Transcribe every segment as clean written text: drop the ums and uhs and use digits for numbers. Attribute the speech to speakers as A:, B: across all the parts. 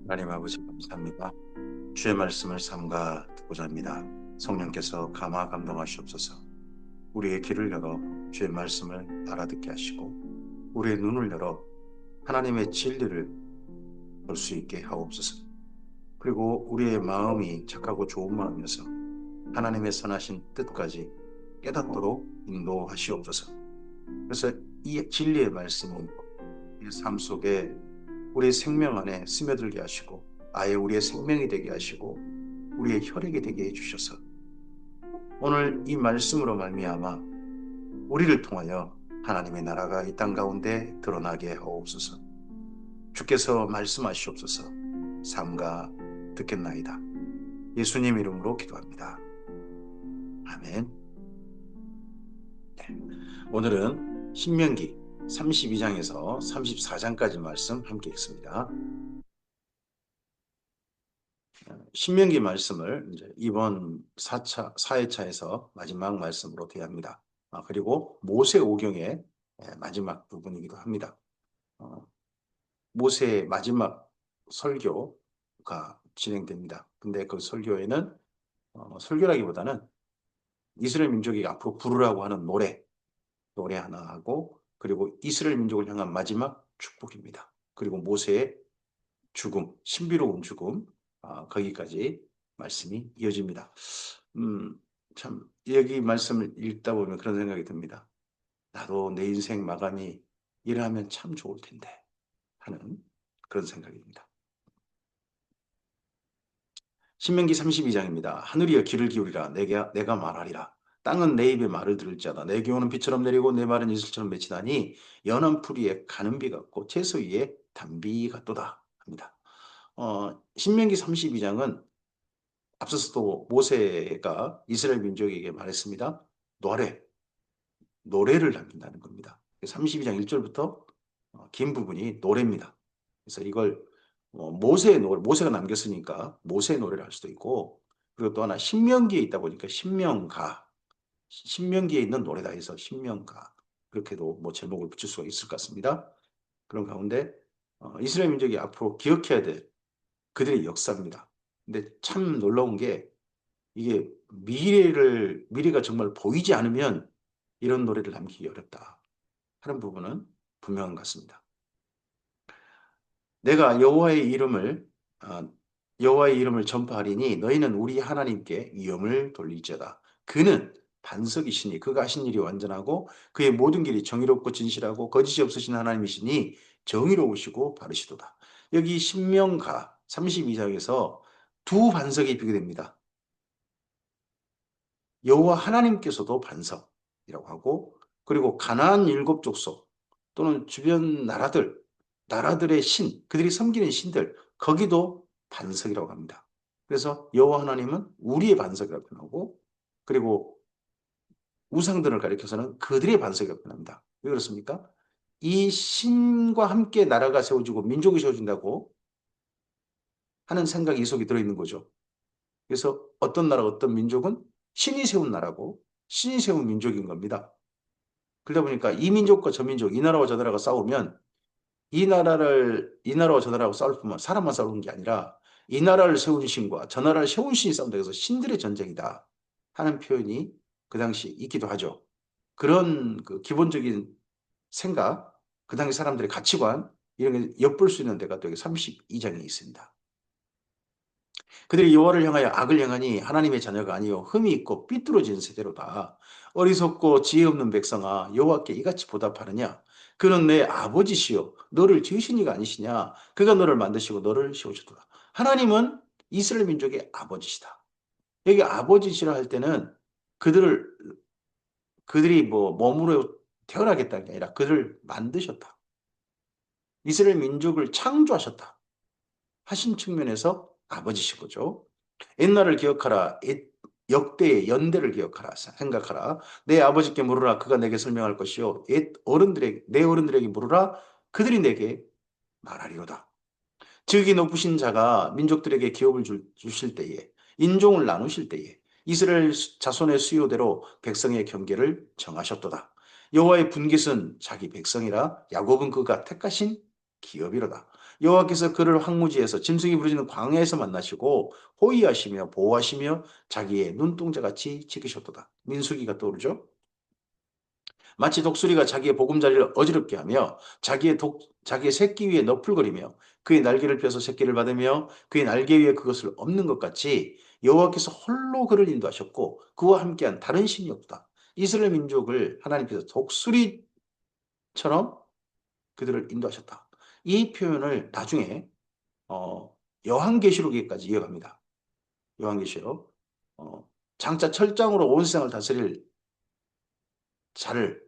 A: 하나님 아버지 감사합니다. 주의 말씀을 삼가 듣고자 합니다. 성령께서 감화 감동하시옵소서. 우리의 귀를 열어 주의 말씀을 알아듣게 하시고 우리의 눈을 열어 하나님의 진리를 볼 수 있게 하옵소서. 그리고 우리의 마음이 착하고 좋은 마음이어서 하나님의 선하신 뜻까지 깨닫도록 인도하시옵소서. 그래서 이 진리의 말씀이 우리 삶 속에 우리의 생명 안에 스며들게 하시고 아예 우리의 생명이 되게 하시고 우리의 혈액이 되게 해주셔서 오늘 이 말씀으로 말미암아 우리를 통하여 하나님의 나라가 이 땅 가운데 드러나게 하옵소서. 주께서 말씀하시옵소서. 삼가 듣겠나이다. 예수님 이름으로 기도합니다. 아멘. 네. 오늘은 신명기 32장에서 34장까지 말씀 함께 읽습니다. 신명기 말씀을 이제 이번 4회차에서 마지막 말씀으로 대합니다. 그리고 모세오경의 마지막 부분이기도 합니다. 모세의 마지막 설교가 진행됩니다. 근데 그 설교에는 설교라기보다는 이스라엘 민족이 앞으로 부르라고 하는 노래 하나 하고 그리고 이스라엘 민족을 향한 마지막 축복입니다. 그리고 모세의 죽음, 신비로운 죽음, 거기까지 말씀이 이어집니다. 참 여기 말씀을 읽다 보면 그런 생각이 듭니다. 나도 내 인생 마감이 이러하면 참 좋을 텐데 하는 그런 생각입니다. 신명기 32장입니다. 하늘이여 귀를 기울이라 내가 말하리라. 땅은 내 입의 말을 들을지어다. 내 교훈은 비처럼 내리고 내 말은 이슬처럼 맺히다니 연한 풀이에 가는 비 같고 채소 위에 단비 같도다 합니다. 신명기 32장은 앞서서도 모세가 이스라엘 민족에게 말했습니다. 노래를 남긴다는 겁니다. 32장 1절부터 긴 부분이 노래입니다. 그래서 이걸 모세의 노래, 모세가 남겼으니까 모세의 노래를 할 수도 있고 그리고 또 하나 신명기에 있다 보니까 신명기에 있는 노래다 해서 신명가 그렇게도 뭐 제목을 붙일 수가 있을 것 같습니다. 그런 가운데 이스라엘 민족이 앞으로 기억해야 될 그들의 역사입니다. 근데 참 놀라운 게 이게 미래가 정말 보이지 않으면 이런 노래를 남기기 어렵다 하는 부분은 분명한 것 같습니다. 내가 여호와의 이름을 전파하리니 너희는 우리 하나님께 위엄을 돌릴지어다. 그는 반석이시니 그가 하신 일이 완전하고 그의 모든 길이 정의롭고 진실하고 거짓이 없으신 하나님이시니 정의로우시고 바르시도다. 여기 신명가 32장에서 두 반석이 비교됩니다. 여호와 하나님께서도 반석이라고 하고 그리고 가나안 7족속 또는 주변 나라들의 그들이 섬기는 신들 거기도 반석이라고 합니다. 그래서 여호와 하나님은 우리의 반석이라고 표현하고 그리고 우상들을 가리켜서는 그들의 반석이라고 표현합니다. 왜 그렇습니까? 이 신과 함께 나라가 세워지고 민족이 세워진다고 하는 생각이 이 속에 들어있는 거죠. 그래서 어떤 나라, 어떤 민족은 신이 세운 나라고 신이 세운 민족인 겁니다. 그러다 보니까 이 민족과 저 민족, 이 나라와 저 나라가 싸우면 이 나라와 저 나라하고 싸울 뿐만 사람만 싸우는 게 아니라 이 나라를 세운 신과 저 나라를 세운 신이 싸운다 해서 신들의 전쟁이다 하는 표현이 그 당시 있기도 하죠. 그런 그 기본적인 생각, 그 당시 사람들의 가치관 이런 게 엿볼 수 있는 데가 또 여기 32장에 있습니다. 그들이 여호와를 향하여 악을 행하니 하나님의 자녀가 아니요 흠이 있고 삐뚤어진 세대로다. 어리석고 지혜 없는 백성아 여호와께 이같이 보답하느냐? 그는 내 아버지시요 너를 지으신 이가 아니시냐? 그가 너를 만드시고 너를 세우셨도다. 하나님은 이스라엘 민족의 아버지시다. 여기 아버지시라 할 때는 그들이 뭐 몸으로 태어나겠다는 게 아니라 그들을 만드셨다. 이스라엘 민족을 창조하셨다. 하신 측면에서 아버지신 거죠. 옛날을 기억하라. 역대의 연대를 기억하라. 생각하라. 내 아버지께 물으라. 그가 내게 설명할 것이요. 내 어른들에게 물으라. 그들이 내게 말하리로다. 즉이 높으신 자가 민족들에게 기업을 주실 때에 인종을 나누실 때에 이스라엘 자손의 수요대로 백성의 경계를 정하셨도다. 여호와의 분깃은 자기 백성이라 야곱은 그가 택하신 기업이로다. 여호와께서 그를 황무지에서 짐승이 부르짖는 광야에서 만나시고 호위하시며 보호하시며 자기의 눈동자같이 지키셨도다. 민수기가 떠오르죠. 마치 독수리가 자기의 보금자리를 어지럽게 하며 자기의 새끼 위에 너풀거리며 그의 날개를 펴서 새끼를 받으며 그의 날개 위에 그것을 엎는 것 같이 여호와께서 홀로 그를 인도하셨고 그와 함께한 다른 신이 없다. 이스라엘 민족을 하나님께서 독수리처럼 그들을 인도하셨다. 이 표현을 나중에 요한계시록에까지 이어갑니다. 요한계시록. 장차 철장으로 온 세상을 다스릴 자를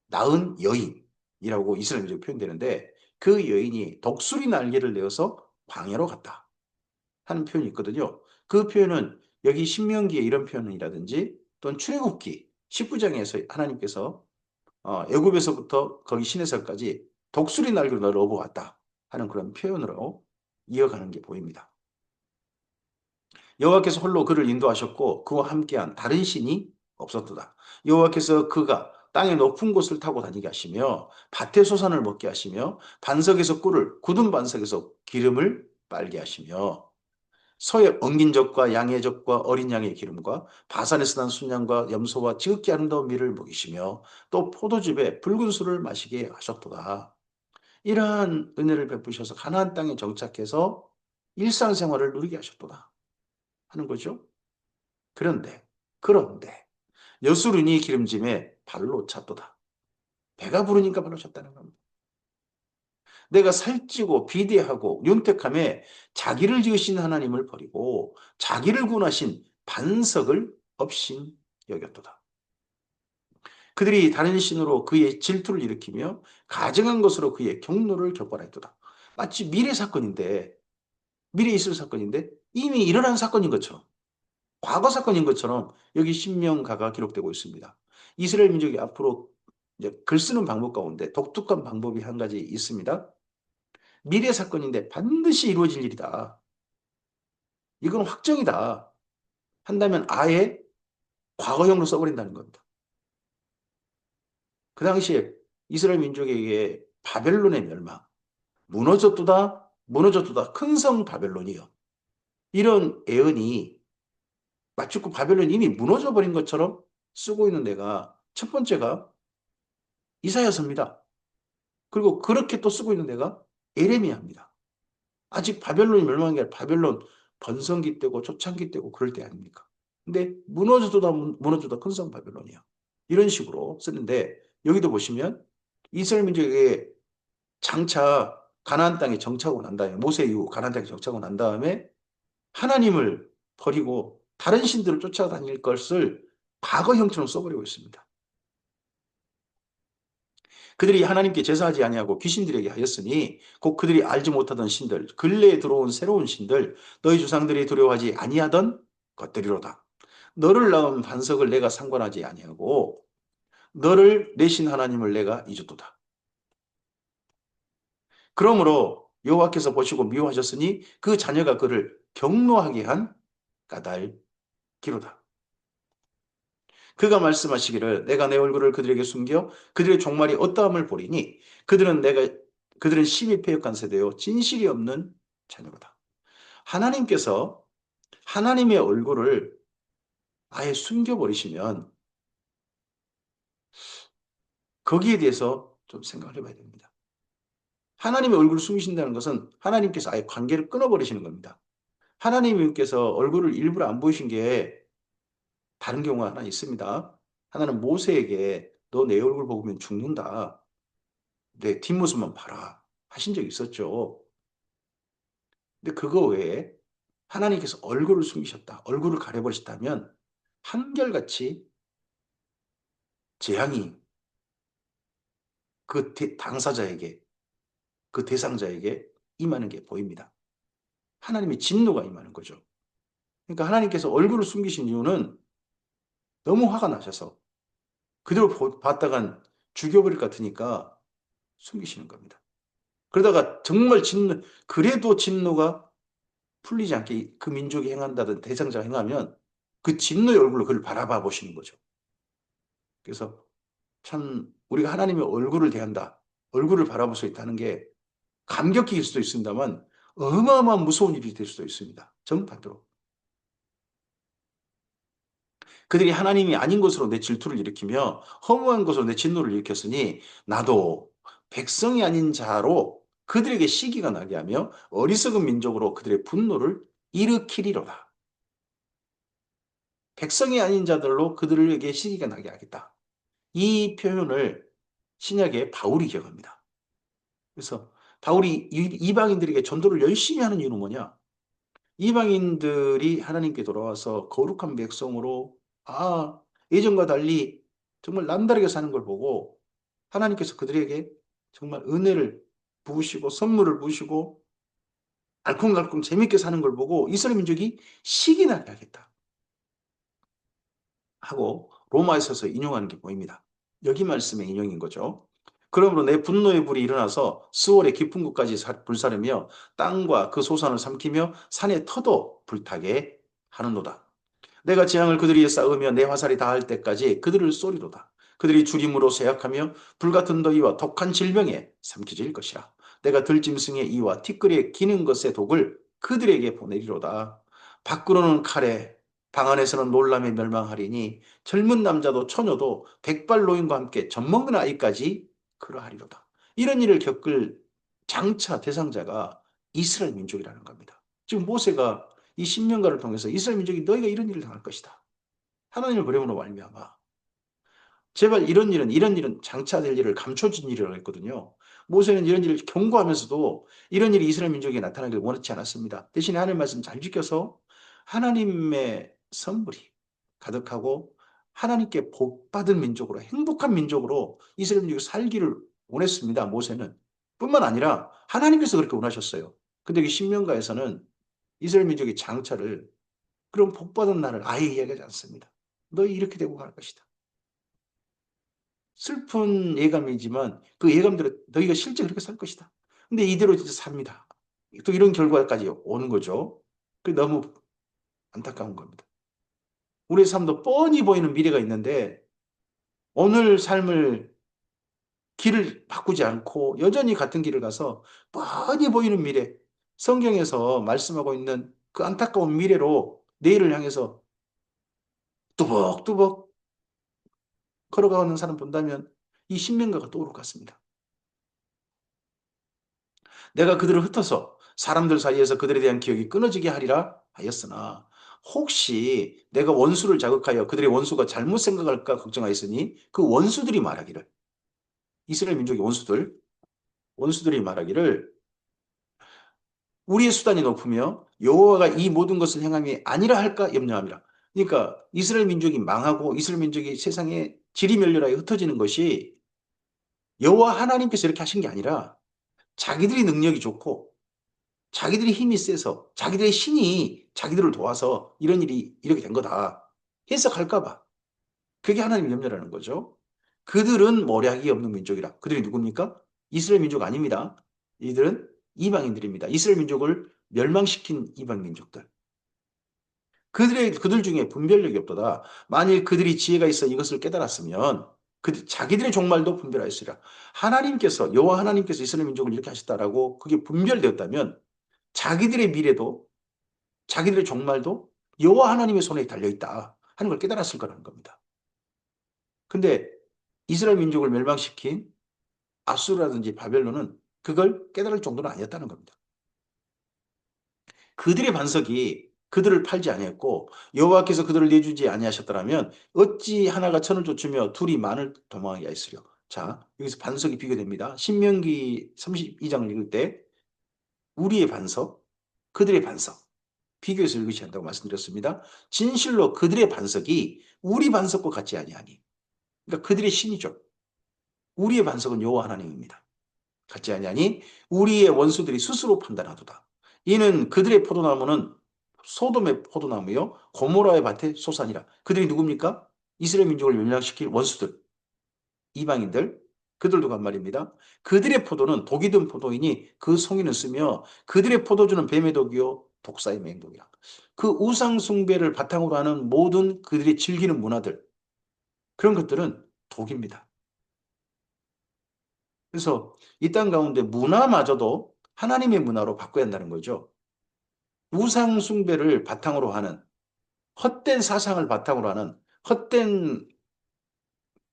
A: 낳은 여인이라고 이스라엘 민족이 표현되는데 그 여인이 독수리 날개를 내어서 광야로 갔다 하는 표현이 있거든요. 그 표현은 여기 신명기에 이런 표현이라든지 또는 출애굽기 19장에서 하나님께서 애굽에서부터 거기 시내산까지 독수리 날개로 너를 업어왔다 하는 그런 표현으로 이어가는 게 보입니다. 여호와께서 홀로 그를 인도하셨고 그와 함께한 다른 신이 없었도다. 여호와께서 그가 땅의 높은 곳을 타고 다니게 하시며 밭의 소산을 먹게 하시며 반석에서 꿀을 굳은 반석에서 기름을 빨게 하시며 소의 엉긴 젖과 양의 젖과 어린 양의 기름과 바산에서 난 순양과 염소와 지극히 아름다운 밀을 먹이시며 또 포도즙에 붉은 술을 마시게 하셨도다. 이러한 은혜를 베푸셔서 가나안 땅에 정착해서 일상생활을 누리게 하셨도다 하는 거죠. 그런데 여수run이 기름짐에 발로 찼도다. 배가 부르니까 발로 찼다는 겁니다. 내가 살찌고 비대하고 윤택함에 자기를 지으신 하나님을 버리고 자기를 구원하신 반석을 업신 여겼도다. 그들이 다른 신으로 그의 질투를 일으키며 가증한 것으로 그의 경로를 격발하였도다. 마치 미래에 있을 사건인데 이미 일어난 사건인 것처럼 과거 사건인 것처럼 여기 신명가가 기록되고 있습니다. 이스라엘 민족이 앞으로 이제 글 쓰는 방법 가운데 독특한 방법이 한 가지 있습니다. 미래 사건인데 반드시 이루어질 일이다. 이건 확정이다. 한다면 아예 과거형으로 써버린다는 겁니다. 그 당시에 이스라엘 민족에게 바벨론의 멸망, 무너졌도다, 큰 성 바벨론이요. 이런 애언이 마치 그 바벨론이 이미 무너져 버린 것처럼 쓰고 있는 데가 첫 번째가 이사야서입니다. 그리고 그렇게 또 쓰고 있는 데가 에레미야입니다. 아직 바벨론이 멸망한 게 아니라 바벨론 번성기 때고 초창기 때고 그럴 때 아닙니까? 근데 무너져도다 큰 성 바벨론이야. 이런 식으로 쓰는데 여기도 보시면 이스라엘 민족에게 장차 가나안 땅에 정착하고 난 다음에 모세 이후 가나안 땅에 정착하고 난 다음에 하나님을 버리고 다른 신들을 쫓아다닐 것을 과거형처럼 써버리고 있습니다. 그들이 하나님께 제사하지 아니하고 귀신들에게 하였으니 곧 그들이 알지 못하던 신들 근래에 들어온 새로운 신들 너희 조상들이 두려워하지 아니하던 것들이로다. 너를 낳은 반석을 내가 상관하지 아니하고 너를 내신 하나님을 내가 잊었도다. 그러므로 여호와께서 보시고 미워하셨으니 그 자녀가 그를 경노하게 한 까닭기로다. 그가 말씀하시기를 내가 내 얼굴을 그들에게 숨겨 그들의 종말이 어떠함을 보리니 그들은 심히 패역한 세대요 진실이 없는 자녀로다. 하나님께서 하나님의 얼굴을 아예 숨겨버리시면 거기에 대해서 좀 생각을 해봐야 됩니다. 하나님의 얼굴을 숨기신다는 것은 하나님께서 아예 관계를 끊어버리시는 겁니다. 하나님께서 얼굴을 일부러 안 보이신 게 다른 경우가 하나 있습니다. 하나는 모세에게 너 내 얼굴 보면 죽는다. 내 뒷모습만 봐라. 하신 적이 있었죠. 근데 그거 외에 하나님께서 얼굴을 숨기셨다. 얼굴을 가려버리셨다면 한결같이 재앙이 그 당사자에게, 그 대상자에게 임하는 게 보입니다. 하나님의 진노가 임하는 거죠. 그러니까 하나님께서 얼굴을 숨기신 이유는 너무 화가 나셔서 그대로 봤다간 죽여버릴 것 같으니까 숨기시는 겁니다. 그러다가 정말 그래도 진노가 풀리지 않게 그 민족이 행한다든 대상자가 행하면 그 진노의 얼굴로 그를 바라봐 보시는 거죠. 그래서 참 우리가 하나님의 얼굴을 대한다. 얼굴을 바라볼 수 있다는 게 감격일 수도 있습니다만 어마어마한 무서운 일이 될 수도 있습니다. 정반대로. 그들이 하나님이 아닌 것으로 내 질투를 일으키며 허무한 것으로 내 진노를 일으켰으니 나도 백성이 아닌 자로 그들에게 시기가 나게 하며 어리석은 민족으로 그들의 분노를 일으키리로다. 백성이 아닌 자들로 그들에게 시기가 나게 하겠다. 이 표현을 신약의 바울이 기억합니다. 그래서 바울이 이방인들에게 전도를 열심히 하는 이유는 뭐냐? 이방인들이 하나님께 돌아와서 거룩한 백성으로 예전과 달리 정말 남다르게 사는 걸 보고 하나님께서 그들에게 정말 은혜를 부으시고 선물을 부으시고 알콩달콩 재밌게 사는 걸 보고 이스라엘 민족이 시기 나게 하겠다 하고 로마에서서 인용하는 게 보입니다. 여기 말씀의 인용인 거죠. 그러므로 내 분노의 불이 일어나서 스월의 깊은 곳까지 불사르며 땅과 그 소산을 삼키며 산의 터도 불타게 하는도다. 내가 재앙을 그들 위에 쌓으며 내 화살이 닿을 때까지 그들을 쏘리로다. 그들이 주림으로 쇠약하며 불같은 더위와 독한 질병에 삼켜질 것이라. 내가 들짐승의 이와 티끌에 기는 것의 독을 그들에게 보내리로다. 밖으로는 칼에 방 안에서는 놀람에 멸망하리니 젊은 남자도 처녀도 백발 노인과 함께 젖먹는 아이까지 그러하리로다. 이런 일을 겪을 장차 대상자가 이스라엘 민족이라는 겁니다. 지금 모세가 이 신명가를 통해서 이스라엘 민족이 너희가 이런 일을 당할 것이다. 하나님을 버림으로 말미암아. 제발 이런 일은 장차 될 일을 감춰진 일이라고 했거든요. 모세는 이런 일을 경고하면서도 이런 일이 이스라엘 민족에게 나타나길 원하지 않았습니다. 대신에 하나님의 말씀 잘 지켜서 하나님의 선물이 가득하고 하나님께 복받은 민족으로 행복한 민족으로 이스라엘 민족이 살기를 원했습니다. 모세는. 뿐만 아니라 하나님께서 그렇게 원하셨어요. 근데 이 신명가에서는 이스라엘 민족의 장차를 그런 복받은 날을 아예 이야기하지 않습니다. 너희 이렇게 되고 갈 것이다. 슬픈 예감이지만 그 예감대로 너희가 실제 그렇게 살 것이다. 근데 이대로 진짜 삽니다. 또 이런 결과까지 오는 거죠. 그 너무 안타까운 겁니다. 우리의 삶도 뻔히 보이는 미래가 있는데 오늘 삶을 길을 바꾸지 않고 여전히 같은 길을 가서 뻔히 보이는 미래, 성경에서 말씀하고 있는 그 안타까운 미래로 내일을 향해서 뚜벅뚜벅 걸어가는 사람 본다면 이 신명가가 떠오를 것 같습니다. 내가 그들을 흩어서 사람들 사이에서 그들에 대한 기억이 끊어지게 하리라 하였으나 혹시 내가 원수를 자극하여 그들의 원수가 잘못 생각할까 걱정하였으니 그 원수들이 말하기를 이스라엘 민족의 원수들이 말하기를 우리의 수단이 높으며 여호와가 이 모든 것을 행함이 아니라 할까 염려함이라. 그러니까 이스라엘 민족이 망하고 이스라엘 민족이 세상에 지리멸렬하게 흩어지는 것이 여호와 하나님께서 이렇게 하신 게 아니라 자기들이 능력이 좋고 자기들이 힘이 세서 자기들의 신이 자기들을 도와서 이런 일이 이렇게 된 거다. 해석할까 봐. 그게 하나님 염려라는 거죠. 그들은 모략이 없는 민족이라. 그들이 누굽니까? 이스라엘 민족 아닙니다. 이들은 이방인들입니다. 이스라엘 민족을 멸망시킨 이방 민족들. 그들 중에 분별력이 없도다. 만일 그들이 지혜가 있어 이것을 깨달았으면 자기들의 종말도 분별하였으리라. 하나님께서 여호와 하나님께서 이스라엘 민족을 이렇게 하셨다라고 그게 분별되었다면 자기들의 미래도 자기들의 종말도 여호와 하나님의 손에 달려 있다 하는 걸 깨달았을 거라는 겁니다. 근데 이스라엘 민족을 멸망시킨 아수르라든지 바벨론은 그걸 깨달을 정도는 아니었다는 겁니다. 그들의 반석이 그들을 팔지 아니했고 여호와께서 그들을 내주지 아니하셨더라면 어찌 하나가 천을 쫓으며 둘이 만을 도망하게 하였으려. 자, 여기서 반석이 비교됩니다. 신명기 32장을 읽을 때 우리의 반석, 그들의 반석 비교해서 읽으셔야 한다고 말씀드렸습니다. 진실로 그들의 반석이 우리 반석과 같지 아니하니. 그러니까 그들의 신이죠. 우리의 반석은 여호와 하나님입니다. 같지 아니하니 우리의 원수들이 스스로 판단하도다. 이는 그들의 포도나무는 소돔의 포도나무요 고모라의 밭의 소산이라. 그들이 누굽니까? 이스라엘 민족을 멸망시킬 원수들, 이방인들, 그들도 간 말입니다. 그들의 포도는 독이 든 포도이니 그 송이는 쓰며 그들의 포도주는 뱀의 독이요 독사의 맹독이라. 그 우상 숭배를 바탕으로 하는 모든 그들이 즐기는 문화들, 그런 것들은 독입니다. 그래서 이 땅 가운데 문화마저도 하나님의 문화로 바꿔야 한다는 거죠. 우상 숭배를 바탕으로 하는 헛된 사상을 바탕으로 하는 헛된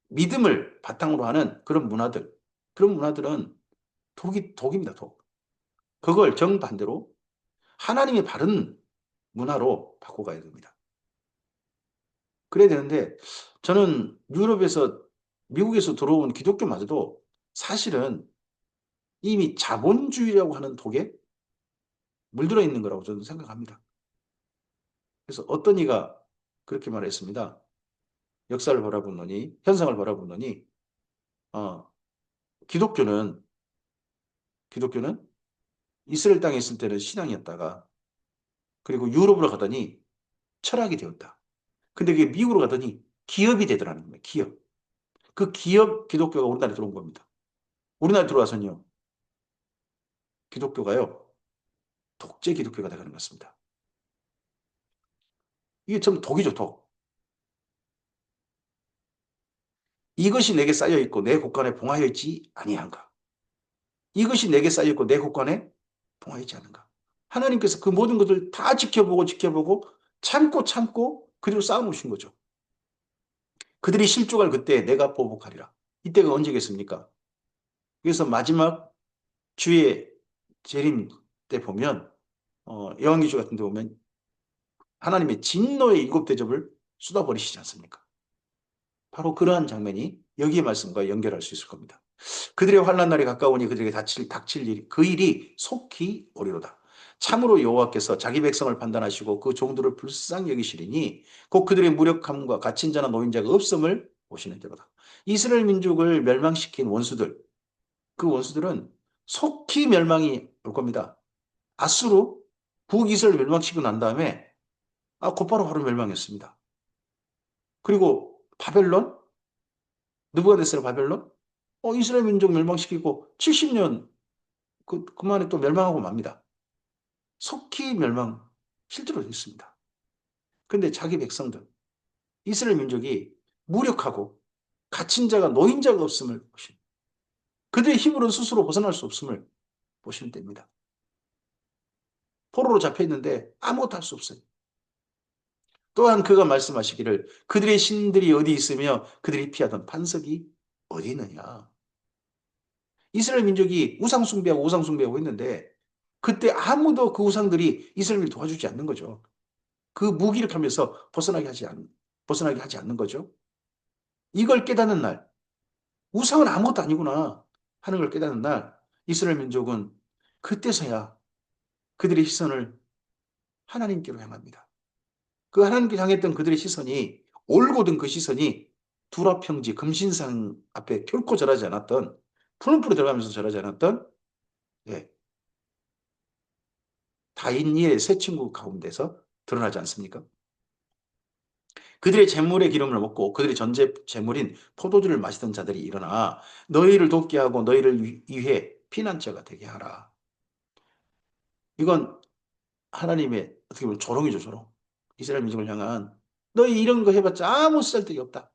A: 믿음을 바탕으로 하는 그런 문화들은 독입니다, 독. 그걸 정반대로 하나님의 바른 문화로 바꿔가야 됩니다. 그래야 되는데 저는 유럽에서 미국에서 들어온 기독교마저도 사실은 이미 자본주의라고 하는 독에 물들어 있는 거라고 저는 생각합니다. 그래서 어떤 이가 그렇게 말했습니다. 역사를 바라보노니, 현상을 바라보노니, 어, 기독교는, 기독교는 이스라엘 땅에 있을 때는 신앙이었다가, 그리고 유럽으로 가더니 철학이 되었다. 근데 그게 미국으로 가더니 기업이 되더라는 거예요. 기업. 그 기업 기독교가 우리나라에 들어온 겁니다. 우리나라에 들어와서는요, 기독교가요, 독재 기독교가 되는 것 같습니다. 이게 좀 독이죠, 독. 이것이 내게 쌓여 있고 내 곳간에 봉하여 있지 아니한가? 이것이 내게 쌓여 있고 내 곳간에 봉하여 있지 않은가? 하나님께서 그 모든 것을 다 지켜보고 참고 그리고 쌓아놓으신 거죠. 그들이 실족할 그때 내가 보복하리라. 이때가 언제겠습니까? 그래서 마지막 주의 재림 때 보면 요한계시록 같은 데 보면 하나님의 진노의 일곱 대접을 쏟아버리시지 않습니까? 바로 그러한 장면이 여기의 말씀과 연결할 수 있을 겁니다. 그들의 환난 날이 가까우니 그들에게 닥칠 일이 그 일이 속히 오리로다. 참으로 여호와께서 자기 백성을 판단하시고 그 종들을 불쌍히 여기시리니 곧 그들의 무력함과 갇힌 자나 노인자가 없음을 보시는 대로다. 이스라엘 민족을 멸망시킨 원수들, 그 원수들은 속히 멸망이 올 겁니다. 아수르 북이스라엘 멸망시키고 난 다음에 곧바로 바로 멸망했습니다. 그리고 바벨론, 느부갓네살 바벨론, 이스라엘 민족 멸망시키고 70년 그만에 또 멸망하고 맙니다. 속히 멸망 실제로 됐습니다. 그런데 자기 백성들, 이스라엘 민족이 무력하고 갇힌 자가 노인자가 없음을 보시는 그들의 힘으로는 스스로 벗어날 수 없음을 보시면 됩니다. 포로로 잡혀 있는데 아무것도 할 수 없어요. 또한 그가 말씀하시기를 그들의 신들이 어디 있으며 그들이 피하던 반석이 어디 있느냐. 이스라엘 민족이 우상숭배하고 했는데 그때 아무도 그 우상들이 이스라엘을 도와주지 않는 거죠. 그 무기력하면서 벗어나게 하지 않는 거죠. 이걸 깨닫는 날, 우상은 아무것도 아니구나 하는 걸 깨닫는 날, 이스라엘 민족은 그때서야 그들의 시선을 하나님께로 향합니다. 그 하나님께 향했던 그들의 시선이 올곧은 그 시선이 두라평지 금신상 앞에 결코 절하지 않았던 푸른풀이 들어가면서 절하지 않았던 예, 다인이의 세 친구 가운데서 드러나지 않습니까? 그들의 재물의 기름을 먹고 그들의 전제 재물인 포도주를 마시던 자들이 일어나 너희를 돕게 하고 너희를 위해 피난처가 되게 하라. 이건 하나님의 어떻게 보면 조롱이죠, 조롱. 이스라엘 민족을 향한 너희 이런 거 해봤자 아무 쓸데기 없다.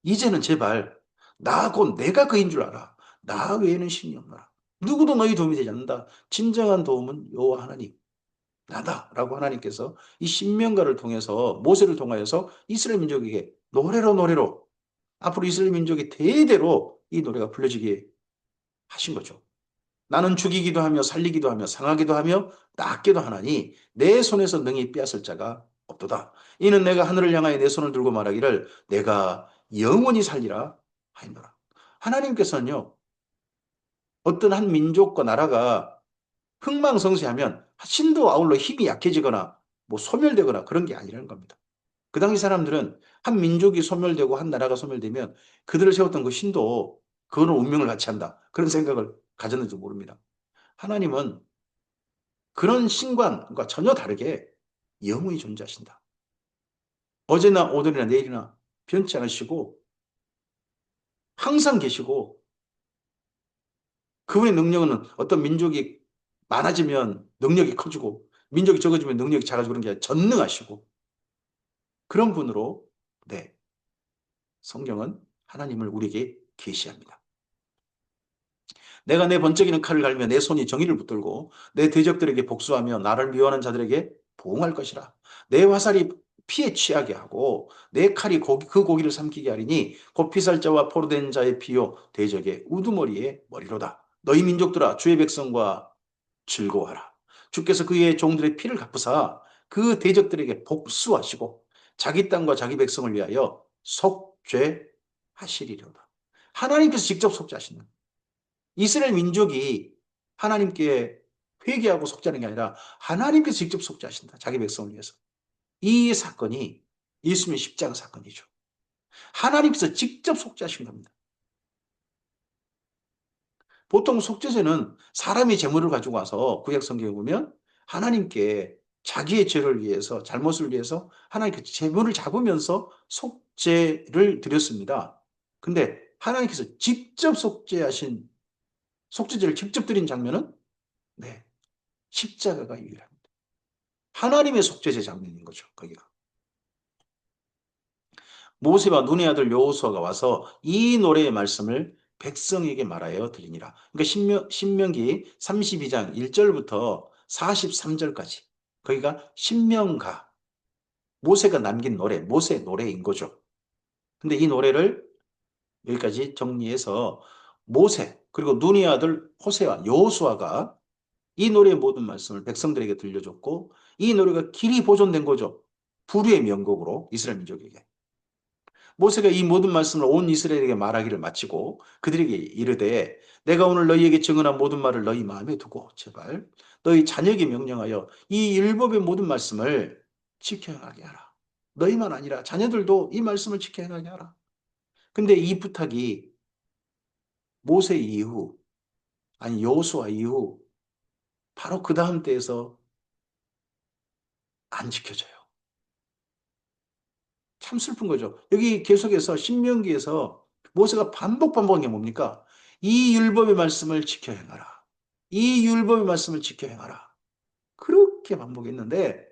A: 이제는 제발 나 곧 내가 그인 줄 알아. 나 외에는 신이 없노라. 누구도 너희 도움이 되지 않는다. 진정한 도움은 여호와 하나님. 나다라고 하나님께서 이 신명가를 통해서 모세를 통하여서 이스라엘 민족에게 노래로 앞으로 이스라엘 민족이 대대로 이 노래가 불려지게 하신 거죠. 나는 죽이기도 하며 살리기도 하며 상하기도 하며 낫게도 하나니 내 손에서 능히 빼앗을 자가 없도다. 이는 내가 하늘을 향하여 내 손을 들고 말하기를 내가 영원히 살리라 하였노라. 하나님께서는요. 어떤 한 민족과 나라가 흥망성쇠하면 신도 아울러 힘이 약해지거나 뭐 소멸되거나 그런 게 아니라는 겁니다. 그 당시 사람들은 한 민족이 소멸되고 한 나라가 소멸되면 그들을 세웠던 그 신도 그거는 운명을 같이 한다. 그런 생각을 가졌는지 모릅니다. 하나님은 그런 신관과 전혀 다르게 영원히 존재하신다. 어제나 오늘이나 내일이나 변치 않으시고 항상 계시고 그분의 능력은 어떤 민족이 많아지면 능력이 커지고 민족이 적어지면 능력이 작아지고 그런 게 아니라 전능하시고 그런 분으로 네, 성경은 하나님을 우리에게 계시합니다. 내가 내 번쩍이는 칼을 갈며 내 손이 정의를 붙들고 내 대적들에게 복수하며 나를 미워하는 자들에게 보응할 것이라. 내 화살이 피에 취하게 하고 내 칼이 그 고기를 삼키게 하리니 곧 피살자와 포로된 자의 피요 대적의 우두머리의 머리로다. 너희 민족들아 주의 백성과 즐거워하라. 주께서 그의 종들의 피를 갚으사 그 대적들에게 복수하시고 자기 땅과 자기 백성을 위하여 속죄하시리로다. 하나님께서 직접 속죄하신다. 이스라엘 민족이 하나님께 회개하고 속죄하는 게 아니라 하나님께서 직접 속죄하신다. 자기 백성을 위해서. 이 사건이 예수님의 십자가 사건이죠. 하나님께서 직접 속죄하신 겁니다. 보통 속죄제는 사람이 재물을 가지고 와서 구약 성경에 보면 하나님께 자기의 죄를 위해서 잘못을 위해서 하나님께 재물을 잡으면서 속죄를 드렸습니다. 근데 하나님께서 직접 속죄하신 속죄제를 직접 드린 장면은 네, 십자가가 유일합니다. 하나님의 속죄제 장면인 거죠. 거기가. 모세와 눈의 아들 여호수아가 와서 이 노래의 말씀을 백성에게 말하여 드리니라. 그러니까 신명기 32장 1절부터 43절까지. 거기가 신명가, 모세가 남긴 노래, 모세 노래인 거죠. 근데 이 노래를 여기까지 정리해서 모세, 그리고 눈의 아들 호세와 여호수아가 이 노래의 모든 말씀을 백성들에게 들려줬고 이 노래가 길이 보존된 거죠. 불후의 명곡으로 이스라엘 민족에게. 모세가 이 모든 말씀을 온 이스라엘에게 말하기를 마치고 그들에게 이르되 내가 오늘 너희에게 증언한 모든 말을 너희 마음에 두고 제발 너희 자녀에게 명령하여 이 율법의 모든 말씀을 지켜 행하게 하라. 너희만 아니라 자녀들도 이 말씀을 지켜 행하게 하라. 근데 이 부탁이 모세 이후 아니 여호수아 이후 바로 그 다음 때에서 안 지켜져요. 참 슬픈 거죠. 여기 계속해서 신명기에서 모세가 반복한 게 뭡니까? 이 율법의 말씀을 지켜 행하라. 이 율법의 말씀을 지켜 행하라. 그렇게 반복했는데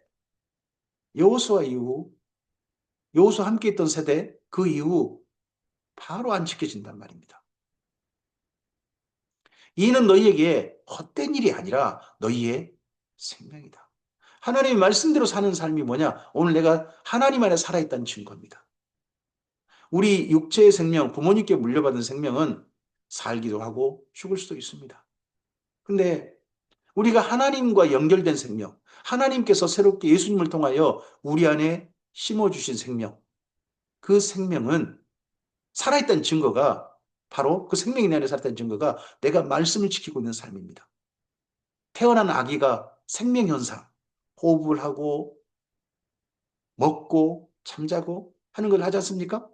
A: 여호수아 이후 여호수아 함께 있던 세대 그 이후 바로 안 지켜진단 말입니다. 이는 너희에게 헛된 일이 아니라 너희의 생명이다. 하나님의 말씀대로 사는 삶이 뭐냐? 오늘 내가 하나님 안에 살아있다는 증거입니다. 우리 육체의 생명, 부모님께 물려받은 생명은 살기도 하고 죽을 수도 있습니다. 근데 우리가 하나님과 연결된 생명, 하나님께서 새롭게 예수님을 통하여 우리 안에 심어주신 생명, 그 생명은 살아있다는 증거가 바로 그 생명이 내 안에 살아있다는 증거가 내가 말씀을 지키고 있는 삶입니다. 태어난 아기가 생명현상, 호흡을 하고 먹고 잠자고 하는 걸 하지 않습니까?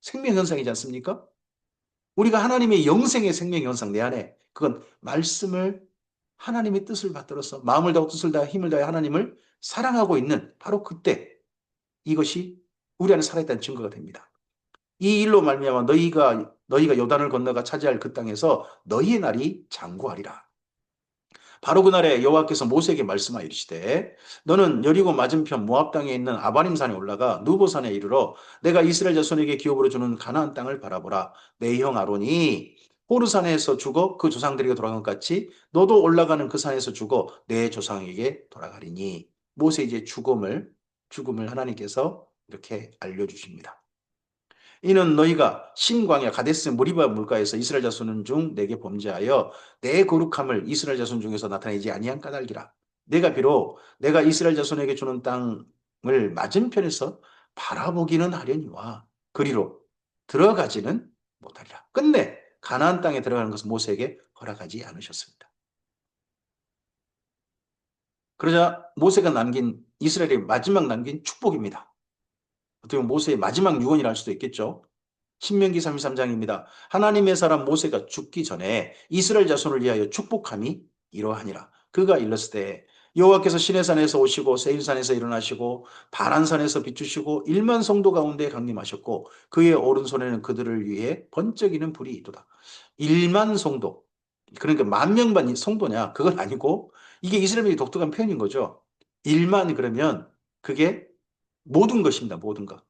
A: 생명현상이지 않습니까? 우리가 하나님의 영생의 생명현상 내 안에 그건 말씀을 하나님의 뜻을 받들어서 마음을 다하고 뜻을 다해 힘을 다해 하나님을 사랑하고 있는 바로 그때 이것이 우리 안에 살아있다는 증거가 됩니다. 이 일로 말미암아 너희가 요단을 건너가 차지할 그 땅에서 너희의 날이 장구하리라. 바로 그날에 여호와께서 모세에게 말씀하여 이르시되 너는 여리고 맞은편 모압 땅에 있는 아바림 산에 올라가 누보 산에 이르러 내가 이스라엘 자손에게 기업으로 주는 가나안 땅을 바라보라. 내 형 아론이 호르 산에서 죽어 그 조상들에게 돌아간 것 같이 너도 올라가는 그 산에서 죽어 내 조상에게 돌아가리니. 모세 이제 죽음을 하나님께서 이렇게 알려주십니다. 이는 너희가 신광야 가데스 무리바 물가에서 이스라엘 자손 중 내게 범죄하여 내 거룩함을 이스라엘 자손 중에서 나타내지 아니한 까닭이라. 내가 비록 내가 이스라엘 자손에게 주는 땅을 맞은편에서 바라보기는 하려니와 그리로 들어가지는 못하리라. 끝내 가나안 땅에 들어가는 것은 모세에게 허락하지 않으셨습니다. 그러자 모세가 남긴 이스라엘의 마지막 남긴 축복입니다. 어떻게 보면 모세의 마지막 유언이라 할 수도 있겠죠. 신명기 33장입니다. 하나님의 사람 모세가 죽기 전에 이스라엘 자손을 위하여 축복함이 이러하니라. 그가 일렀을 여호와께서 시내산에서 오시고 세일산에서 일어나시고 바란산에서 비추시고 1만 성도 가운데 강림하셨고 그의 오른손에는 그들을 위해 번쩍이는 불이 있도다. 1만 성도. 그러니까 만 명반 성도냐? 그건 아니고 이게 이스라엘의 독특한 표현인 거죠. 1만 그러면 그게 모든 것입니다. 모든 것.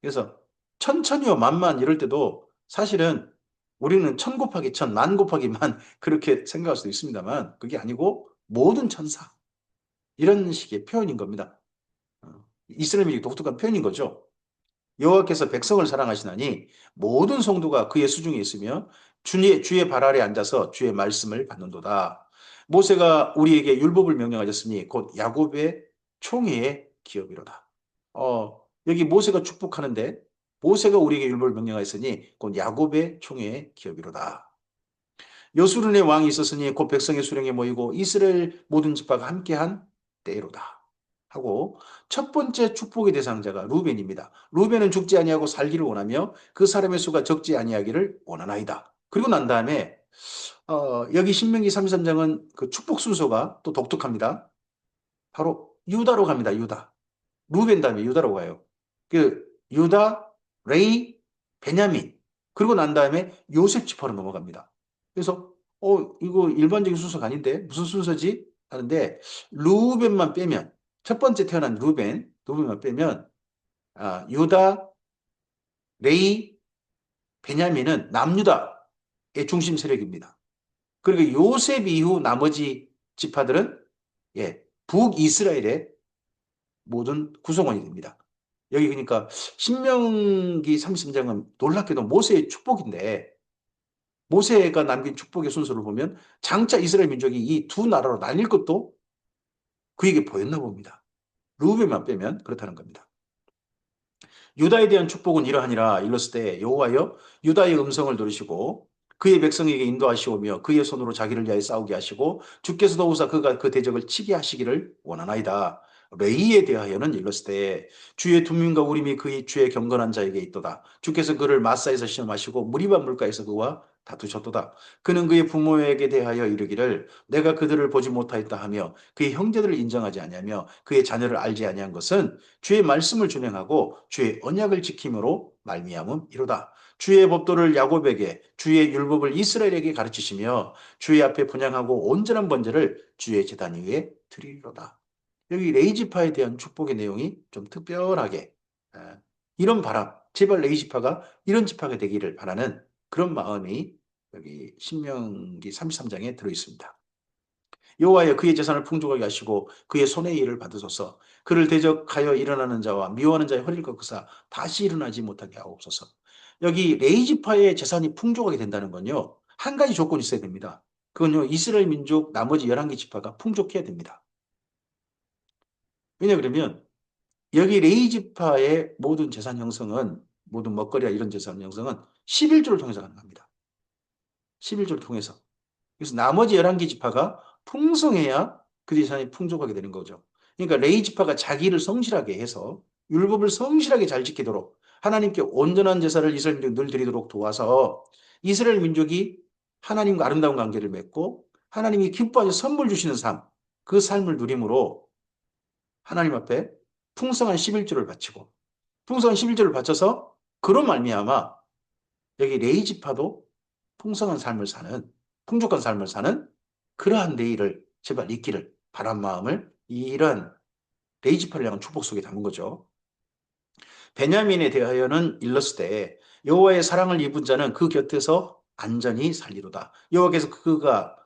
A: 그래서 천천히요 만만 이럴 때도 사실은 우리는 천 곱하기 천, 만 곱하기 만 그렇게 생각할 수도 있습니다만 그게 아니고 모든 천사 이런 식의 표현인 겁니다. 이스라엘이 독특한 표현인 거죠. 여호와께서 백성을 사랑하시나니 모든 성도가 그의 수중에 있으며 주의 발 아래 앉아서 주의 말씀을 받는도다. 모세가 우리에게 율법을 명령하셨으니 곧 야곱의 총회의 기업이로다. 여기 모세가 축복하는데 모세가 우리에게 율법을 명령하였으니 곧 야곱의 총회의 기업이로다. 여수른의 왕이 있었으니 곧 백성의 수령에 모이고 이스라엘 모든 지파가 함께한 때로다. 하고 첫 번째 축복의 대상자가 루벤입니다. 루벤은 죽지 아니하고 살기를 원하며 그 사람의 수가 적지 아니하기를 원하나이다. 그리고 난 다음에 여기 신명기 33장은 그 축복 순서가 또 독특합니다. 바로 유다로 갑니다. 유다. 루벤 다음에 유다로 가요. 그 유다, 레이, 베냐민. 그리고 난 다음에 요셉 지파로 넘어갑니다. 그래서 이거 일반적인 순서가 아닌데 무슨 순서지? 하는데 루벤만 빼면 첫 번째 태어난 루벤만 빼면 유다, 레이, 베냐민은 남유다의 중심 세력입니다. 그리고 요셉 이후 나머지 지파들은 북이스라엘의 모든 구성원이 됩니다. 여기 그러니까 신명기 33장은 놀랍게도 모세의 축복인데 모세가 남긴 축복의 순서를 보면 장차 이스라엘 민족이 이 두 나라로 나뉠 것도 그에게 보였나 봅니다. 루벤만 빼면 그렇다는 겁니다. 유다에 대한 축복은 이러하니라 일렀을 때 여호와여 유다의 음성을 들으시고 그의 백성에게 인도하시오며 그의 손으로 자기를 위하여 싸우게 하시고 주께서 도우사 그가 그 대적을 치게 하시기를 원하나이다. 레이에 대하여는 일렀을 때 주의 두민과 우림이 그의 주의 경건한 자에게 있도다. 주께서 그를 마사에서 시험하시고 무리바 물가에서 그와 다투셨도다. 그는 그의 부모에게 대하여 이르기를 내가 그들을 보지 못하였다 하며 그의 형제들을 인정하지 아니하며 그의 자녀를 알지 아니한 것은 주의 말씀을 준행하고 주의 언약을 지킴으로 말미암음이로다. 주의 법도를 야곱에게 주의 율법을 이스라엘에게 가르치시며 주의 앞에 분향하고 온전한 번제를 주의 제단 위에 드리리로다. 여기 레이지파에 대한 축복의 내용이 좀 특별하게 이런 바람, 제발 레이지파가 이런 지파가 되기를 바라는 그런 마음이 여기 신명기 33장에 들어 있습니다. 여호와여 그의 재산을 풍족하게 하시고 그의 손의 일을 받으소서. 그를 대적하여 일어나는 자와 미워하는 자의 허리를 꺾으사 다시 일어나지 못하게 하옵소서. 여기 레이지파의 재산이 풍족하게 된다는 건요. 한 가지 조건이 있어야 됩니다. 그건요. 이스라엘 민족 나머지 11개 지파가 풍족해야 됩니다. 왜냐 그러면 여기 레이지파의 모든 재산 형성은 모든 먹거리와 이런 재산 형성은 11조를 통해서 가능합니다. 11조를 통해서. 그래서 나머지 11개 지파가 풍성해야 그 재산이 풍족하게 되는 거죠. 그러니까 레이 지파가 자기를 성실하게 해서 율법을 성실하게 잘 지키도록 하나님께 온전한 제사를 이스라엘 민족이 늘 드리도록 도와서 이스라엘 민족이 하나님과 아름다운 관계를 맺고 하나님이 기뻐하셔 선물 주시는 삶, 그 삶을 누림으로 하나님 앞에 풍성한 11조를 바치고 풍성한 11조를 바쳐서 그로 말미암아 여기 레이 지파도 풍성한 삶을 사는 풍족한 삶을 사는 그러한 내일을 제발 있기를 바란 마음을 이런 레이지파를 향한 축복 속에 담은 거죠. 베냐민에 대하여는 일렀을 때 여호와의 사랑을 입은 자는 그 곁에서 안전히 살리로다. 여호와께서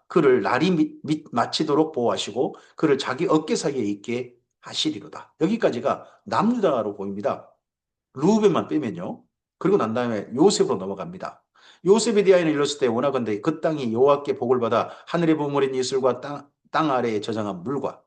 A: 그를 날이 마치도록 보호하시고 그를 자기 어깨 사이에 있게 하시리로다. 여기까지가 남유다로 보입니다. 루벤만 빼면요. 그리고 난 다음에 요셉으로 넘어갑니다. 요셉에 대하여는 일렀을 때 원하건대 그 땅이 여호와께 복을 받아 하늘에 버무린 이슬과 땅 아래에 저장한 물과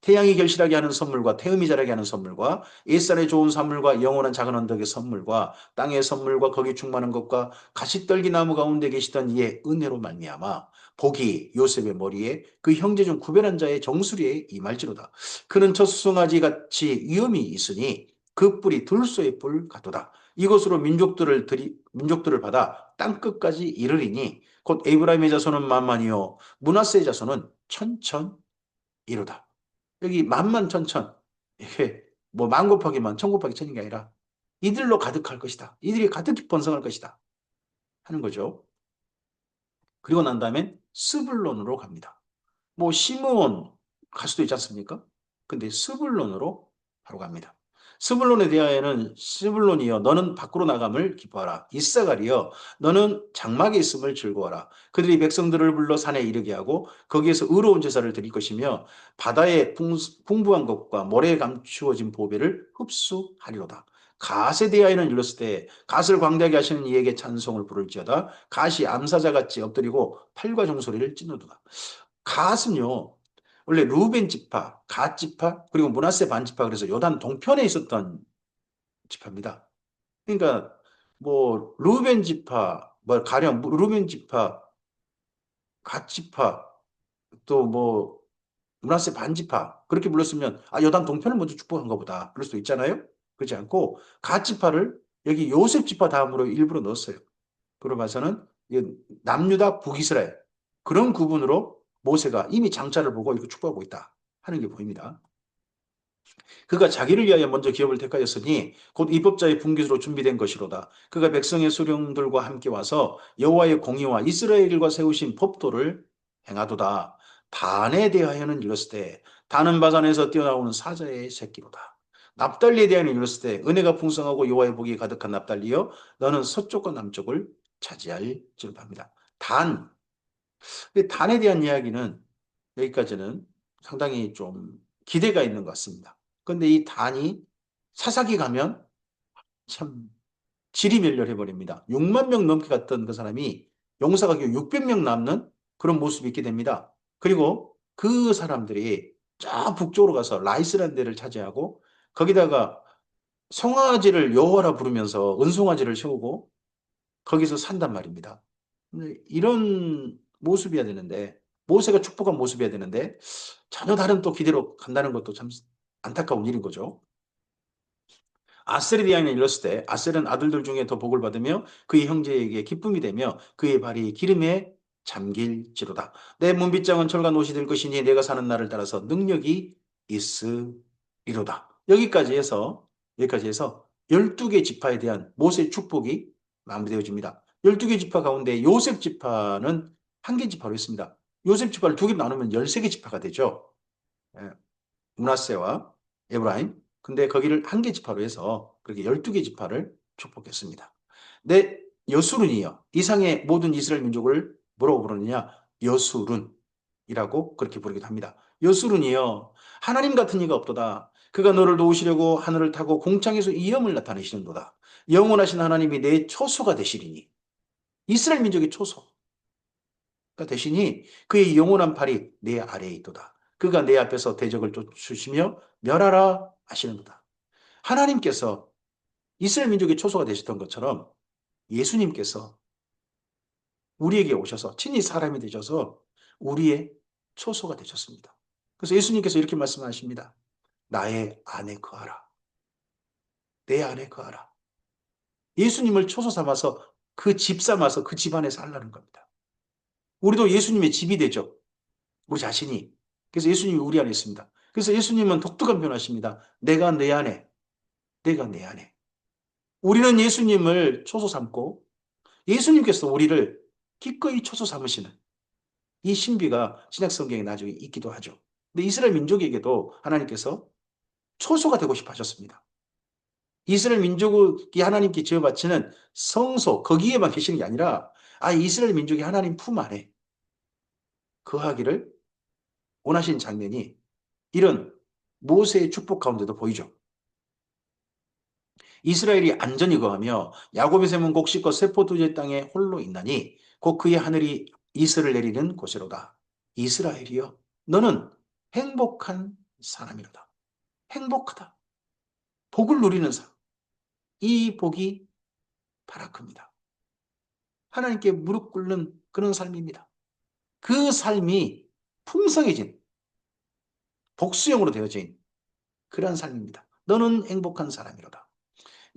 A: 태양이 결실하게 하는 선물과 태음이 자라게 하는 선물과 옛산의 좋은 산물과 영원한 작은 언덕의 선물과 땅의 선물과 거기 충만한 것과 가시떨기 나무 가운데 계시던 이의 은혜로 말미암아 복이 요셉의 머리에 그 형제 중 구별한 자의 정수리에 임할지로다. 그는 젖송아지 같이 위엄이 있으니 그 뿔이 들소의 뿔 같도다. 이것으로 민족들을 받아 땅 끝까지 이르리니 곧 에브라임의 자손은 만만이요 므낫세의 자손은 천천이로다. 여기 만만천천. 이게 뭐 만 곱하기 만, 천 곱하기 천인 게 아니라 이들로 가득할 것이다. 이들이 가득히 번성할 것이다. 하는 거죠. 그리고 난 다음엔 스불론으로 갑니다. 뭐 시므온 갈 수도 있지 않습니까? 근데 스불론으로 바로 갑니다. 스불론에 대하여는 스불론이여 너는 밖으로 나감을 기뻐하라. 이사가리여 너는 장막에 있음을 즐거워하라. 그들이 백성들을 불러 산에 이르게 하고 거기에서 의로운 제사를 드릴 것이며 바다의 풍부한 것과 모래에 감추어진 보배를 흡수하리로다. 갓에 대하여는 일렀을 때 갓을 광대하게 하시는 이에게 찬송을 부를지어다. 갓이 암사자같이 엎드리고 팔과 종소리를 찢는도다. 갓은요 원래 루벤 지파, 갓 지파, 그리고 므낫세 반 지파, 그래서 요단 동편에 있었던 지파입니다. 그러니까 뭐 루벤 지파, 뭐 가령 루벤 지파, 갓 지파, 또 뭐 므낫세 반 지파 그렇게 불렀으면 아 요단 동편을 먼저 축복한가 보다 그럴 수도 있잖아요. 그렇지 않고 갓 지파를 여기 요셉 지파 다음으로 일부러 넣었어요. 그러 봐서는 남유다 북이스라엘 그런 구분으로 모세가 이미 장차를 보고 이렇게 축복하고 있다 하는 게 보입니다. 그가 자기를 위하여 먼저 기업을 택하였으니 곧 입법자의 분깃으로 준비된 것이로다. 그가 백성의 수령들과 함께 와서 여호와의 공의와 이스라엘과 세우신 법도를 행하도다. 단에 대하여는 이르렀을 때 단은 바산에서 뛰어나오는 사자의 새끼로다. 납달리에 대하여는 이르렀을 때 은혜가 풍성하고 여호와의 복이 가득한 납달리여 너는 서쪽과 남쪽을 차지할지로 합니다. 단, 단에 대한 이야기는 여기까지는 상당히 좀 기대가 있는 것 같습니다. 그런데 이 단이 사사기 가면 참 질이 멸렬해 버립니다. 6만 명 넘게 갔던 그 사람이 용사가 600명 남는 그런 모습이 있게 됩니다. 그리고 그 사람들이 저 북쪽으로 가서 라이스라는 데를 차지하고 거기다가 송아지를 여호와라 부르면서 은송아지를 세우고 거기서 산단 말입니다. 이런 모습이어야 되는데 모세가 축복한 모습이어야 되는데 전혀 다른 또 기대로 간다는 것도 참 안타까운 일인 거죠. 아셀에 대하여는 일렀을 때 아셀은 아들들 중에 더 복을 받으며 그의 형제에게 기쁨이 되며 그의 발이 기름에 잠길지로다. 내 문빗장은 철과 옷이 될 것이니 내가 사는 날을 따라서 능력이 있으리로다. 여기까지 해서 12개 지파에 대한 모세의 축복이 마무리되어집니다. 12개 지파 가운데 요셉 지파는 한 개 지파로 있습니다. 요셉 지파를 두 개 나누면 13개 지파가 되죠. 예, 므낫세와 에브라임. 근데 거기를 한 개 지파로 해서 그렇게 12개 지파를 축복했습니다. 내 여수룬이요. 이상의 모든 이스라엘 민족을 뭐라고 부르느냐? 여수룬이라고 그렇게 부르기도 합니다. 여수룬이요. 하나님 같은 이가 없도다. 그가 너를 도우시려고 하늘을 타고 공창에서 이염을 나타내시는도다. 영원하신 하나님이 내 초소가 되시리니. 이스라엘 민족의 초소가 되시니 그의 영원한 팔이 내 아래에 있도다. 그가 내 앞에서 대적을 쫓으시며 멸하라 하시는도다. 하나님께서 이스라엘 민족의 초소가 되셨던 것처럼 예수님께서 우리에게 오셔서 친히 사람이 되셔서 우리의 초소가 되셨습니다. 그래서 예수님께서 이렇게 말씀하십니다. 나의 안에 거하라. 내 안에 거하라. 예수님을 초소 삼아서 그 집 삼아서 그 집 안에 살라는 겁니다. 우리도 예수님의 집이 되죠. 우리 자신이. 그래서 예수님이 우리 안에 있습니다. 그래서 예수님은 독특한 표현하십니다. 내가 내 안에, 내가 내 안에. 우리는 예수님을 초소 삼고 예수님께서 우리를 기꺼이 초소 삼으시는 이 신비가 신약 성경에 나중에 있기도 하죠. 근데 이스라엘 민족에게도 하나님께서 초소가 되고 싶어 하셨습니다. 이스라엘 민족이 하나님께 지어바치는 성소, 거기에만 계시는 게 아니라 이스라엘 민족이 하나님 품 안에 거하기를 원하신 장면이 이런 모세의 축복 가운데도 보이죠. 이스라엘이 안전히 거하며 야곱의 샘은 곡식과 세포두제 땅에 홀로 있나니 곧 그의 하늘이 이슬을 내리는 곳이로다. 이스라엘이여 너는 행복한 사람이로다. 행복하다. 복을 누리는 삶. 이 복이 바라크입니다. 하나님께 무릎 꿇는 그런 삶입니다. 그 삶이 풍성해진 복수형으로 되어진 그러한 삶입니다. 너는 행복한 사람이로다.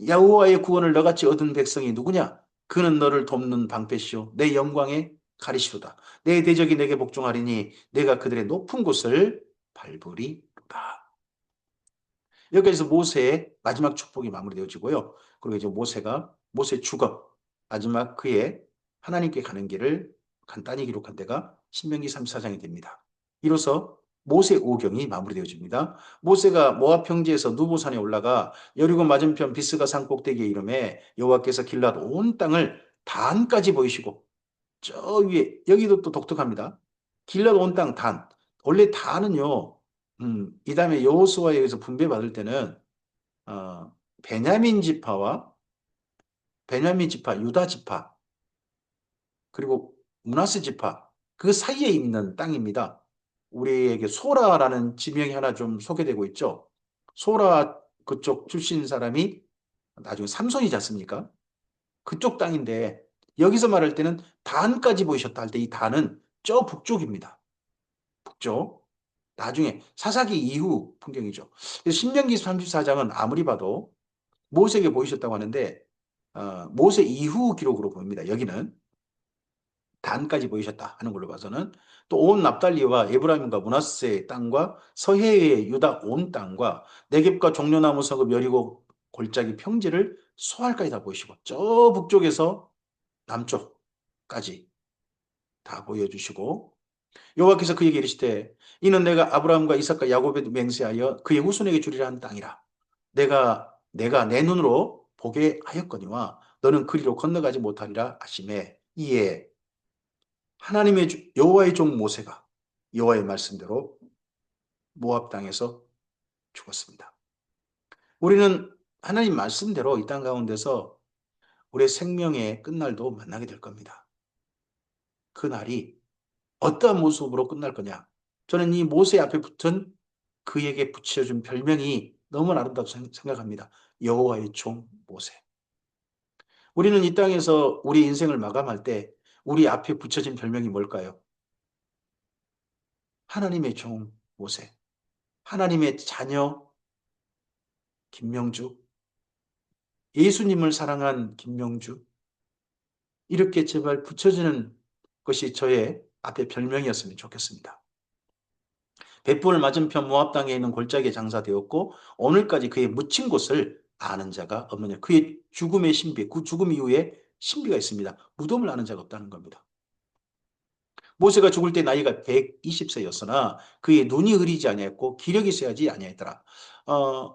A: 여호와의 구원을 너같이 얻은 백성이 누구냐? 그는 너를 돕는 방패시오. 내 영광의 가리시로다. 내 대적이 내게 복종하리니 내가 그들의 높은 곳을 밟으리로다. 여기에서 모세의 마지막 축복이 마무리되어지고요. 그리고 이제 모세의 죽음, 마지막 그의 하나님께 가는 길을 간단히 기록한 데가 신명기 34장이 됩니다. 이로써 모세 오경이 마무리되어집니다. 모세가 모압 평지에서 누보산에 올라가 여리고 맞은편 비스가 산 꼭대기에 이름에 여호와께서 길앗 온 땅을 단까지 보이시고 저 위에 여기도 또 독특합니다. 길앗 온 땅 단. 원래 단은요. 이 다음에 여호수아에 의해서 분배받을 때는 베냐민 지파와 베냐민 지파, 유다 지파 그리고 므낫세 지파 그 사이에 있는 땅입니다. 우리에게 소라라는 지명이 하나 좀 소개되고 있죠. 소라 그쪽 출신 사람이 나중에 삼손이지 않습니까? 그쪽 땅인데 여기서 말할 때는 단까지 보이셨다 할 때 이 단은 저 북쪽입니다. 북쪽. 나중에 사사기 이후 풍경이죠. 그래서 신명기 34장은 아무리 봐도 모세에게 보이셨다고 하는데 모세 이후 기록으로 보입니다. 여기는 단까지 보이셨다 하는 걸로 봐서는 또 온 납달리와 에브라임과 므낫세 땅과 서해의 유다 온 땅과 네겝과 종려나무 성읍 여리고 골짜기 평지를 소알까지 다 보이시고 저 북쪽에서 남쪽까지 다 보여주시고 여호와께서 그에게 이르시되 이는 내가 아브라함과 이삭과 야곱에 맹세하여 그의 후손에게 주리라 한 땅이라 내가 내 눈으로 보게 하였거니와 너는 그리로 건너가지 못하리라 하시매 이에 하나님의 여호와의 종 모세가 여호와의 말씀대로 모압 땅에서 죽었습니다. 우리는 하나님 말씀대로 이 땅 가운데서 우리의 생명의 끝날도 만나게 될 겁니다. 그 날이 어떠한 모습으로 끝날 거냐? 저는 이 모세 앞에 붙은 그에게 붙여준 별명이 너무 아름답다고 생각합니다. 여호와의 종 모세. 우리는 이 땅에서 우리 인생을 마감할 때 우리 앞에 붙여진 별명이 뭘까요? 하나님의 종 모세. 하나님의 자녀 김명주. 예수님을 사랑한 김명주. 이렇게 제발 붙여지는 것이 저의 앞에 별명이었으면 좋겠습니다. 벳불 맞은편 모압 땅에 있는 골짜기에 장사되었고 오늘까지 그의 묻힌 곳을 아는 자가 없느냐. 그의 죽음의 신비, 그 죽음 이후에 신비가 있습니다. 무덤을 아는 자가 없다는 겁니다. 모세가 죽을 때 나이가 120세였으나 그의 눈이 흐리지 아니했고 기력이 쇠하지 아니했더라.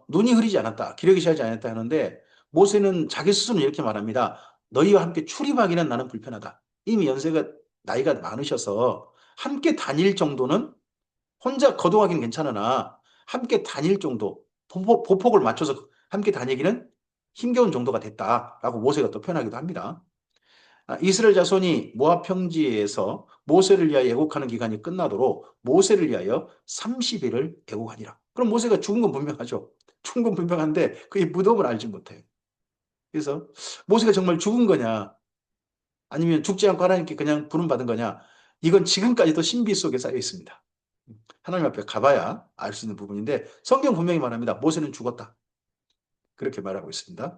A: 눈이 흐리지 않았다. 기력이 쇠하지 않았다 하는데 모세는 자기 스스로 이렇게 말합니다. 너희와 함께 출입하기는 나는 불편하다. 이미 연세가 나이가 많으셔서 함께 다닐 정도는 혼자 거동하기는 괜찮으나 함께 다닐 정도, 보폭을 맞춰서 함께 다니기는 힘겨운 정도가 됐다라고 모세가 또 표현하기도 합니다. 이스라엘 자손이 모압 평지에서 모세를 위하여 애곡하는 기간이 끝나도록 모세를 위하여 30일을 애곡하니라. 그럼 모세가 죽은 건 분명하죠. 죽은 건 분명한데 그의 무덤을 알지 못해요. 그래서 모세가 정말 죽은 거냐 아니면 죽지 않고 하나님께 그냥 부름받은 거냐 이건 지금까지도 신비 속에 쌓여 있습니다. 하나님 앞에 가봐야 알 수 있는 부분인데 성경 분명히 말합니다. 모세는 죽었다. 그렇게 말하고 있습니다.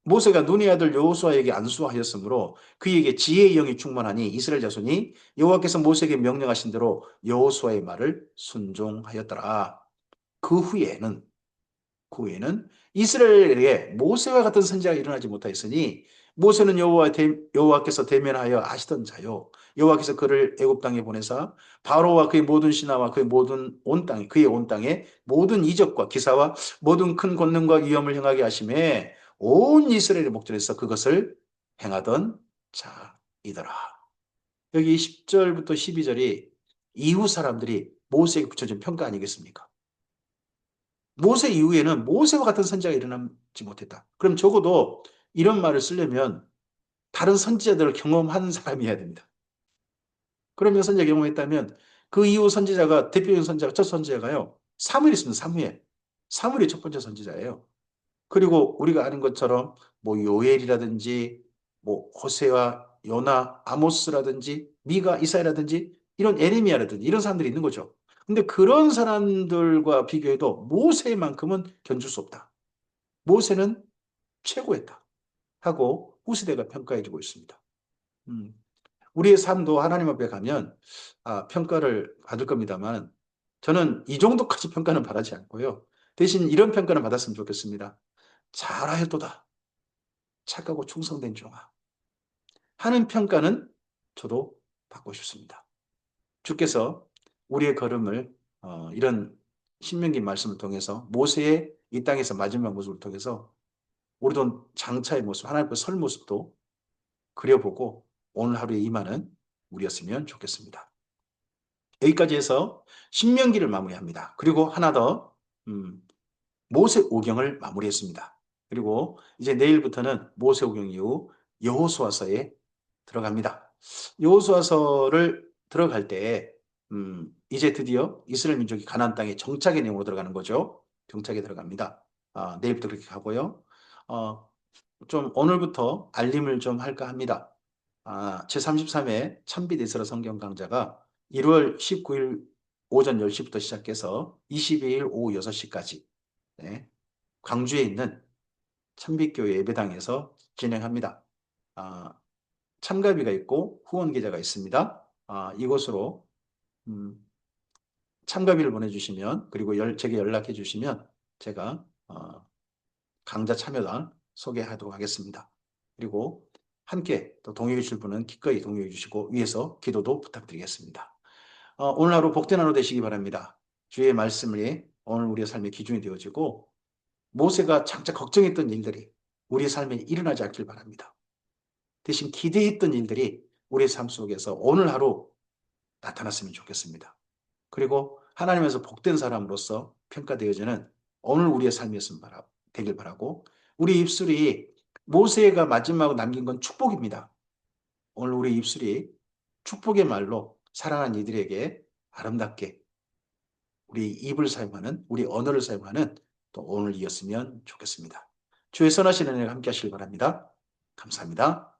A: 모세가 눈의 아들 여호수아에게 안수하였으므로 그에게 지혜의 영이 충만하니 이스라엘 자손이 여호와께서 모세에게 명령하신 대로 여호수아의 말을 순종하였더라. 그 후에는 그 후에는 이스라엘에 모세와 같은 선지자가 일어나지 못하였으니 모세는 여호와께서 대면하여 아시던 자요 여호와께서 그를 애굽 땅에 보내사 바로와 그의 모든 신하와 그의 모든 온 땅에 그의 온 땅에 모든 이적과 기사와 모든 큰 권능과 위엄을 행하게 하심에 온 이스라엘의 목전에서 그것을 행하던 자이더라. 여기 10절부터 12절이 이후 사람들이 모세에게 붙여준 평가 아니겠습니까? 모세 이후에는 모세와 같은 선지자가 일어나지 못했다. 그럼 적어도 이런 말을 쓰려면 다른 선지자들을 경험한 사람이어야 됩니다. 그러면 선지자 경험했다면 그 이후 선지자가 대표적인 선지자가 첫 선지자가요. 사무엘이 있습니다. 사무엘. 사무엘이 첫 번째 선지자예요. 그리고 우리가 아는 것처럼 뭐 요엘이라든지 뭐 호세와 요나, 아모스라든지 미가, 이사야라든지 이런 에레미야라든지 이런 사람들이 있는 거죠. 근데 그런 사람들과 비교해도 모세만큼은 견줄 수 없다. 모세는 최고였다. 하고 후세대가 평가해주고 있습니다. 음, 우리의 삶도 하나님 앞에 가면 평가를 받을 겁니다만 저는 이 정도까지 평가는 바라지 않고요. 대신 이런 평가는 받았으면 좋겠습니다. 잘하였도다. 착하고 충성된 종아. 하는 평가는 저도 받고 싶습니다. 주께서 우리의 걸음을 이런 신명기 말씀을 통해서 모세의 이 땅에서 마지막 모습을 통해서 우리도 장차의 모습, 하나님의 설 모습도 그려보고 오늘 하루에 임하는 우리였으면 좋겠습니다. 여기까지 해서 신명기를 마무리합니다. 그리고 하나 더 모세오경을 마무리했습니다. 그리고 이제 내일부터는 모세오경 이후 여호수아서에 들어갑니다. 여호수아서를 들어갈 때 이제 드디어 이스라엘 민족이 가나안 땅에 정착의 내용으로 들어가는 거죠. 정착에 들어갑니다. 내일부터 그렇게 가고요. 어, 좀 오늘부터 알림을 좀 할까 합니다. 제33회 찬빛이스라 성경 강좌가 1월 19일 오전 10시부터 시작해서 22일 오후 6시까지 네, 광주에 있는 찬빛교회 예배당에서 진행합니다. 아, 참가비가 있고 후원 계좌가 있습니다. 이곳으로 음, 참가비를 보내주시면 그리고 제게 연락해 주시면 제가 강좌 참여단 소개하도록 하겠습니다. 그리고 함께 또 동행해 주실 분은 기꺼이 동행해 주시고 위에서 기도도 부탁드리겠습니다. 오늘 하루 복된 하루 되시기 바랍니다. 주의 말씀이 오늘 우리의 삶의 기준이 되어지고 모세가 장차 걱정했던 일들이 우리의 삶에 일어나지 않길 바랍니다. 대신 기대했던 일들이 우리의 삶 속에서 오늘 하루 나타났으면 좋겠습니다. 그리고 하나님에서 복된 사람으로서 평가되어지는 오늘 우리의 삶이었으면 되길 바라고 우리 입술이 모세가 마지막으로 남긴 건 축복입니다. 오늘 우리 입술이 축복의 말로 사랑하는 이들에게 아름답게 우리 입을 사용하는 우리 언어를 사용하는 또 오늘이었으면 좋겠습니다. 주의 선하신 은혜가 함께 하시길 바랍니다. 감사합니다.